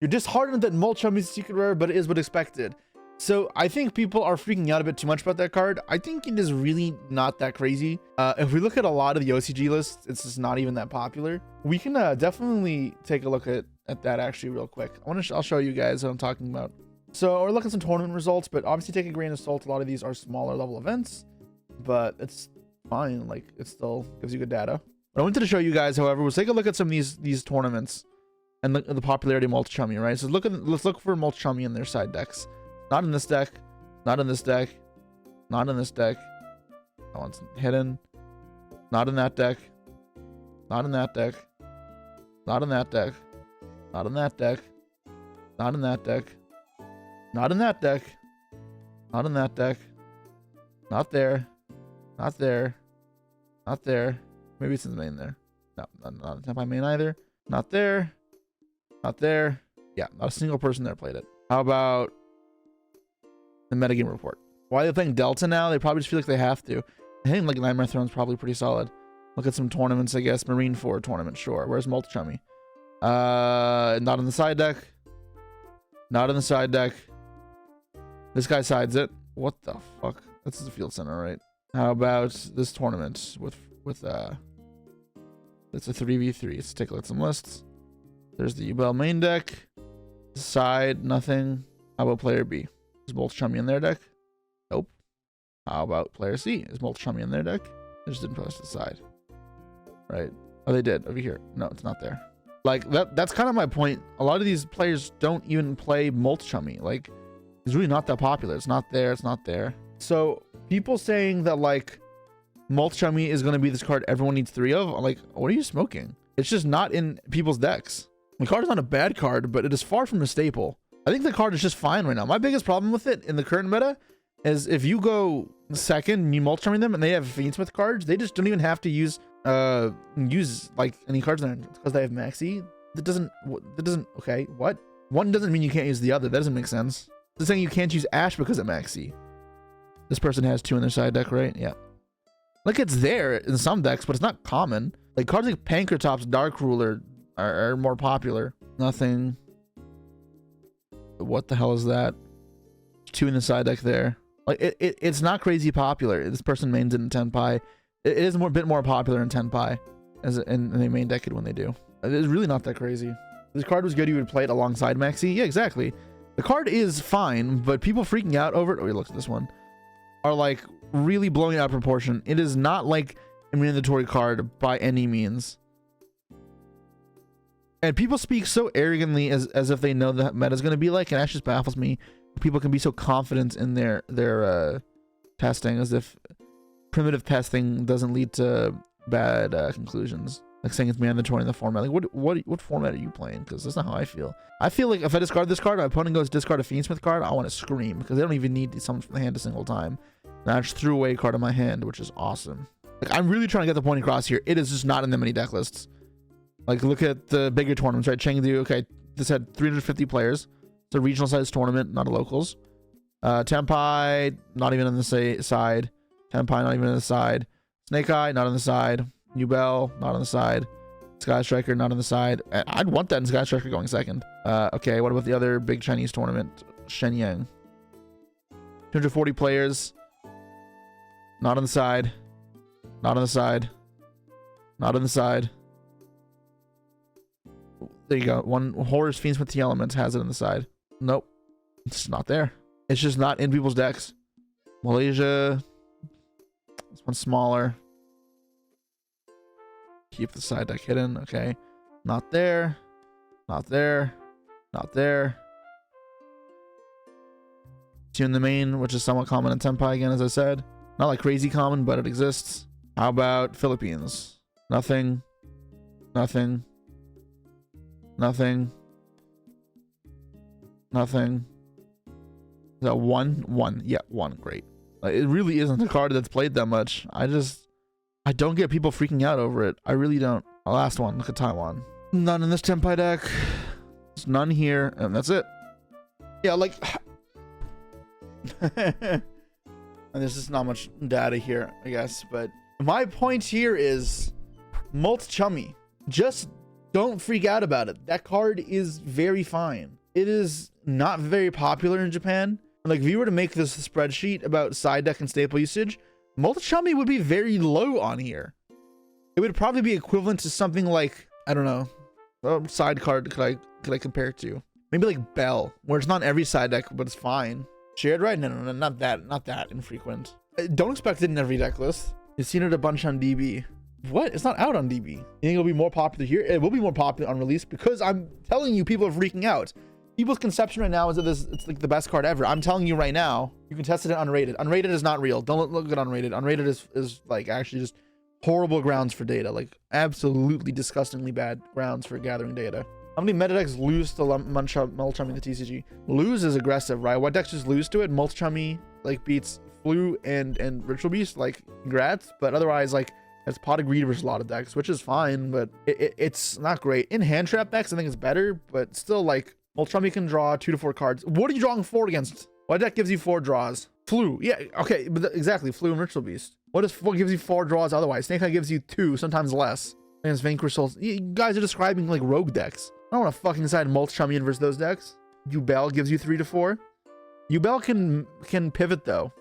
You're disheartened that Multchummy is secret rare, but it is what expected. So I think people are freaking out a bit too much about that card. I think it is really not that crazy. If we look at a lot of the OCG lists, it's just not even that popular. We can definitely take a look at that actually real quick. I'll show you guys what I'm talking about. So we're looking at some tournament results, but obviously take a grain of salt. A lot of these are smaller level events, but it's fine. Like, it still gives you good data. What I wanted to show you guys, however, was take a look at some of these tournaments and the popularity of Multchummy, right? So let's look for Multchummy in their side decks. Not in this deck, not in this deck, not in this deck. That one's hidden. Not in that deck. Not in that deck. Not in that deck. Not in that deck. Not in that deck. Not in that deck. Not in that deck. Not there. Not there. Not there. Maybe it's in the main there. No, not in my main either. Not there. Not there. Yeah, not a single person there played it. How about the metagame report? Why are they playing Delta now? They probably just feel like they have to. I think like Nightmare Throne's probably pretty solid. Look at some tournaments, I guess. Marine 4 tournament, sure. Where's Multchummy? Not in the side deck. Not in the side deck. This guy sides it. What the fuck? This is the field center, right? How about this tournament with it's a 3v3. Let's take a look at some lists. There's the yugioh main deck. Side, nothing. How about player B? Is Multchummy in their deck? Nope. How about player C? Is Multchummy in their deck? They just didn't post the side. Right? Oh, they did over here. No, it's not there. Like, that's kind of my point. A lot of these players don't even play Multchummy. Like, it's really not that popular. It's not there. It's not there. So people saying that like Multchummy is going to be this card everyone needs 3 of, I'm like, what are you smoking? It's just not in people's decks. The card is not a bad card, but it is far from a staple. I think the card is just fine right now. My biggest problem with it in the current meta is if you go second and you Multchummy them and they have Fiendsmith cards, they just don't even have to use like any cards there. It's because they have Maxi. That doesn't okay, what? One doesn't mean you can't use the other. That doesn't make sense. It's saying you can't use Ash because of Maxi. This person has 2 in their side deck, right? Yeah. Like, it's there in some decks, but it's not common. Like, cards like Pankratops, Dark Ruler are more popular. Nothing. What the hell is that? 2 in the side deck there. Like, it's not crazy popular. This person mains it in Tenpai. It is a bit more popular in Tenpai and they main deck it when they do. It's really not that crazy. If this card was good, you would play it alongside Maxi. Yeah, exactly. The card is fine, but people freaking out over it. Oh, look at this one. Are like really blowing it out of proportion. It is not like a mandatory card by any means. And people speak so arrogantly as if they know that meta is going to be like, and that just baffles me. People can be so confident in their testing, as if primitive testing doesn't lead to bad conclusions. Like saying it's mandatory in the format. Like, what format are you playing? Because that's not how I feel. I feel like if I discard this card, my opponent goes discard a Fiendsmith card, I want to scream because they don't even need summon from the hand a single time. And I just threw away a card in my hand, which is awesome. Like, I'm really trying to get the point across here. It is just not in that many deck lists. Like, look at the bigger tournaments, right? Chengdu, okay, this had 350 players. It's a regional size tournament, not a locals. Tenpai, not even on the side. Tenpai, not even on the side. Snake Eye, not on the side. Yubel, not on the side. Sky Striker, not on the side. I'd want that in Sky Striker going second. Okay, what about the other big Chinese tournament? Shenyang. 240 players. Not on the side. Not on the side. Not on the side. There you go. One Horus Fiends with the Elements has it on the side. Nope. It's not there. It's just not in people's decks. Malaysia. This one's smaller. Keep the side deck hidden. Okay. Not there. Not there. Not there. 2 in the main, which is somewhat common in Tenpai again, as I said. Not like crazy common, but it exists. How about Philippines? Nothing. Nothing. Nothing. Nothing. Is that 1? 1. Yeah, 1. Great. Like, it really isn't a card that's played that much. I don't get people freaking out over it. I really don't. The last one. Look at Taiwan. None in this Tenpai deck. There's none here. And that's it. Yeah, like... and there's just not much data here, I guess. But my point here is Multchummy. Just Don't freak out about it. That card is very fine. It is not very popular in Japan. Like if you were to make this spreadsheet about side deck and staple usage, Multchummy would be very low on here. It would probably be equivalent to something like, I don't know, what side card could I compare it to? Maybe like Bell, where it's not every side deck, but it's fine. Shared right? No, not that infrequent. Don't expect it in every deck list. You've seen it a bunch on DB. What? It's not out on DB. You think it'll be more popular here? It will be more popular on release because I'm telling you, people are freaking out. People's conception right now is that it's like the best card ever. I'm telling you right now, you can test it at unrated. Unrated is not real. Don't look at unrated. Unrated is like actually just horrible grounds for data. Like absolutely disgustingly bad grounds for gathering data. How many meta decks lose to Multchummy in the TCG? Lose is aggressive, right? What decks just lose to it? Multchummy like beats Flu and Ritual Beast, like congrats. But otherwise, like it's Pot of Greed versus a lot of decks, which is fine, but it's not great. In hand trap decks, I think it's better, but still like Multchummy can draw 2 to 4 cards. What are you drawing 4 against? What deck gives you 4 draws? Flu, yeah, okay, but exactly, Flu and Ritual Beast. What gives you 4 draws otherwise? Snake Eye gives you 2, sometimes less. Against Vanquish Souls, you guys are describing like rogue decks. I don't want to fucking side Multchummy versus those decks. Yubel gives you 3 to 4. Yubel can pivot though,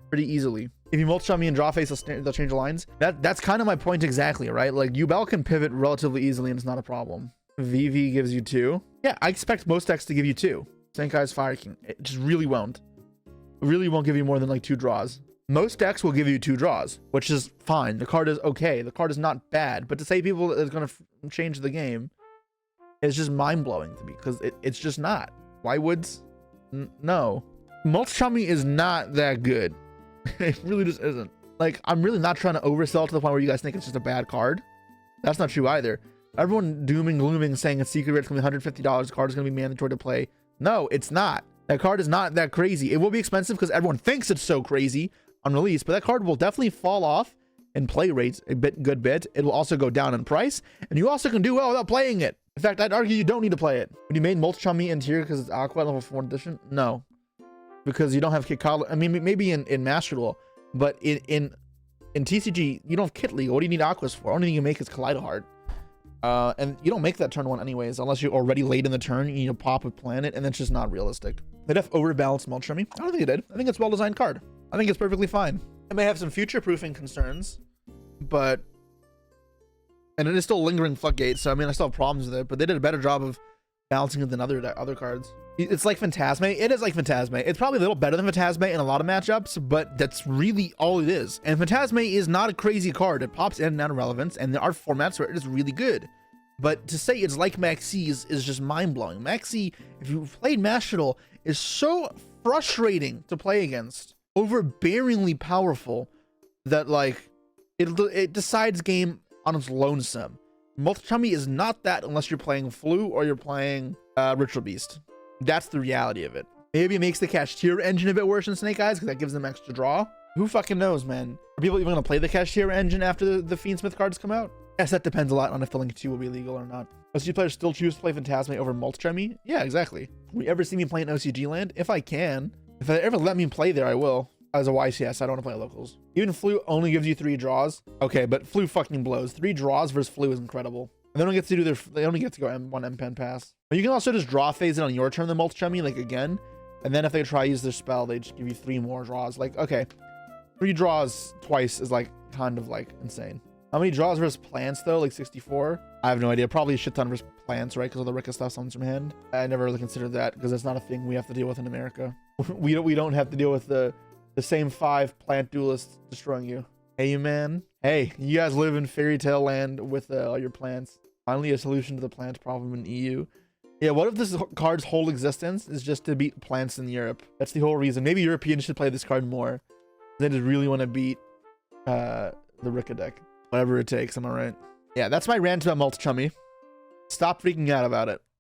pretty easily. If you Multchummy and draw face, they'll change the lines. That's kind of my point exactly, right? Like Yubel can pivot relatively easily and it's not a problem. VV gives you 2. Yeah, I expect most decks to give you 2. Snake Eyes Fire King, it just really won't. It really won't give you more than like 2 draws. Most decks will give you 2 draws, which is fine. The card is okay. The card is not bad. But to say people is going to change the game is just mind-blowing to me because it's just not. Why would? No. Multchummy is not that good. It really just isn't. Like, I'm really not trying to oversell to the point where you guys think it's just a bad card. That's not true either. Everyone dooming glooming saying a secret rate's gonna be $150, the card is gonna be mandatory to play. No, it's not. That card is not that crazy. It will be expensive because everyone thinks it's so crazy on release, but that card will definitely fall off in play rates a good bit. It will also go down in price, and you also can do well without playing it. In fact, I'd argue you don't need to play it. When you made Multchummy interior because it's Aqua level 4 edition, no, because you don't have Kit Collar. I mean, maybe in Master Duel, but in TCG you don't have Kit League. What do you need Aquas for? Only thing you make is Kaleido Heart. And you don't make that turn 1 anyways, unless you're already late in the turn. You need to pop a planet, and that's just not realistic. They'd have overbalanced Multchummy. I don't think it did. I think it's a well-designed card. I think it's perfectly fine. It may have some future-proofing concerns, and it is still lingering Floodgate, so I mean, I still have problems with it, but they did a better job of balancing it than other cards. It's like Phantasme. It is like Phantasme. It's probably a little better than Phantasme in a lot of matchups, but that's really all it is. And Phantasme is not a crazy card. It pops in and out of relevance, and there are formats where it is really good. But to say it's like Maxi is just mind-blowing. Maxi, if you played Master Duel, is so frustrating to play against. Overbearingly powerful that like it decides game on its lonesome. Multchummy is not that unless you're playing Flu or you're playing Ritual Beast. That's the reality of it. Maybe it makes the Cashier engine a bit worse than Snake Eyes because that gives them extra draw. Who fucking knows, man? Are people even going to play the Cashier engine after the Fiendsmith cards come out? Yes, that depends a lot on if the Link 2 will be legal or not. OCG players still choose to play Phantasme over Multchummy? Yeah, exactly. Will you ever see me play in OCG land? If I can. If they ever let me play there, I will. As a YCS, I don't want to play locals. Even Flu only gives you 3 draws. Okay, but Flu fucking blows. 3 draws versus Flu is incredible. And they don't get to do they only get to go M1 M-Pen pass. But you can also just draw phase it on your turn, the Multchummy, like again. And then if they try to use their spell, they just give you 3 more draws. Like, okay, 3 draws twice is like kind of like insane. How many draws versus plants though? Like 64? I have no idea. Probably a shit ton versus plants, right? Because all the Ricka stuff's on from hand. I never really considered that because that's not a thing we have to deal with in America. we don't have to deal with the same 5 plant duelists destroying you. Hey, man. Hey, you guys live in fairy tale land with all your plants. Finally, a solution to the plant problem in EU. Yeah, what if this card's whole existence is just to beat plants in Europe? That's the whole reason. Maybe Europeans should play this card more. They just really want to beat the Ricka deck. Whatever it takes, am I right? Yeah, that's my rant about Multchummy. Stop freaking out about it.